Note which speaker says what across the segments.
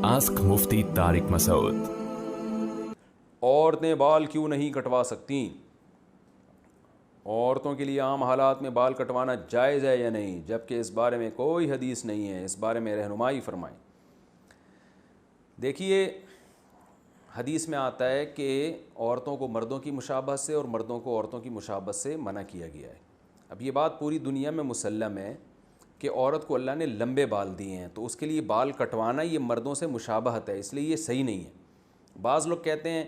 Speaker 1: Ask मुफ्ती तारिक मसूद।
Speaker 2: औरतें बाल क्यों नहीं कटवा सकती? औरतों के लिए आम हालात में बाल कटवाना जायज़ है या नहीं, जबकि इस बारे में कोई हदीस नहीं है। इस बारे में रहनुमाई फरमाएं। देखिए, हदीस में आता है कि औरतों को मर्दों की मुशाबहत से और मर्दों को औरतों की मुशाबहत से मना किया गया है। अब ये बात पूरी दुनिया में मुसल्लम है कि औरत को अल्लाह ने लंबे बाल दिए हैं, तो उसके लिए बाल कटवाना ये मर्दों से मुशाबहत है, इसलिए ये सही नहीं है। बाज़ लोग कहते हैं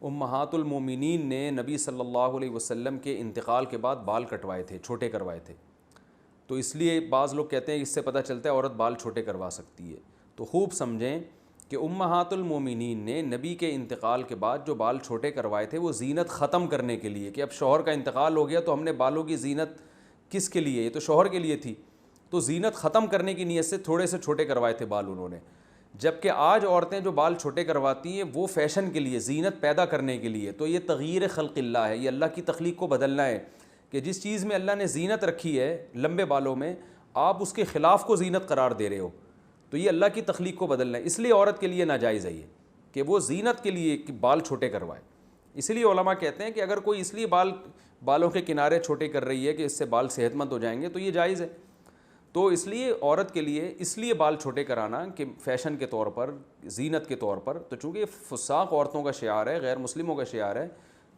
Speaker 2: उम्महातुल मोमिनीन ने नबी सल्लल्लाहु अलैहि वसल्लम के इंतकाल के बाद बाल कटवाए थे, छोटे करवाए थे, तो इसलिए बाज़ लोग कहते हैं इससे पता चलता है औरत बाल छोटे करवा सकती है। तो खूब समझें कि उम्महातुल मोमिनीन ने नबी के इंतकाल के बाद जो बाल छोटे करवाए थे वो ज़ीनत ख़त्म करने के लिए, कि अब शौहर का इंतकाल हो गया तो हमने बालों की ज़ीनत किसके लिए, ये तो शौहर के लिए थी, तो ज़ीनत ख़त्म करने की नीयत से थोड़े से छोटे करवाए थे बाल उन्होंने। जबकि आज औरतें जो बाल छोटे करवाती हैं वो फ़ैशन के लिए, ज़ीनत पैदा करने के लिए। तो ये तग़यीर ख़ल्क़िल्लाह है, ये अल्लाह की तख्लीक को बदलना है कि जिस चीज़ में अल्लाह ने ज़ीनत रखी है लंबे बालों में, आप उसके ख़िलाफ़ को ज़ीनत करार दे रहे हो, तो ये अल्लाह की तख्लीक को बदलना है। इसलिए औरत के लिए नाजायज़ है ये कि वो ज़ीनत के लिए कि बाल छोटे करवाए। इसलिए उलमा कहते हैं कि अगर कोई इसलिए बालों के किनारे छोटे कर रही है कि इससे बाल सेहतमंद हो जाएंगे तो ये जायज़ है। तो इसलिए औरत के लिए इसलिए बाल छोटे कराना कि फ़ैशन के तौर पर, ज़ीनत के तौर पर, तो चूँकि फुसाक औरतों का शियार है, गैर मुस्लिमों का शियार है,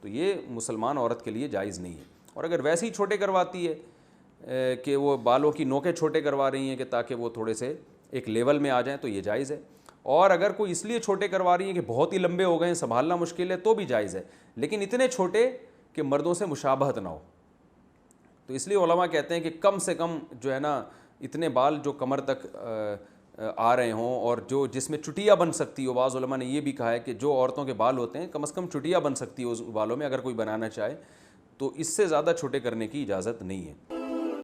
Speaker 2: तो ये मुसलमान औरत के लिए जायज़ नहीं है। और अगर वैसे ही छोटे करवाती है कि वो बालों की नोकें छोटे करवा रही हैं कि ताकि वो थोड़े से एक लेवल में आ जाएं, तो ये जायज़ है। और अगर कोई इसलिए छोटे करवा रही हैं कि बहुत ही लंबे हो गए हैं, संभालना मुश्किल है, तो भी जायज़ है, लेकिन इतने छोटे कि मर्दों से मुशाबहत ना हो। तो इसलिए उलमा कहते हैं कि कम से कम जो है ना, इतने बाल जो कमर तक आ रहे हों और जो जिसमें चुटिया बन सकती हो। बाज़ उलमा ने ये भी कहा है कि जो औरतों के बाल होते हैं कम से कम चुटिया बन सकती हो उस बालों में, अगर कोई बनाना चाहे, तो इससे ज़्यादा छोटे करने की इजाज़त नहीं है।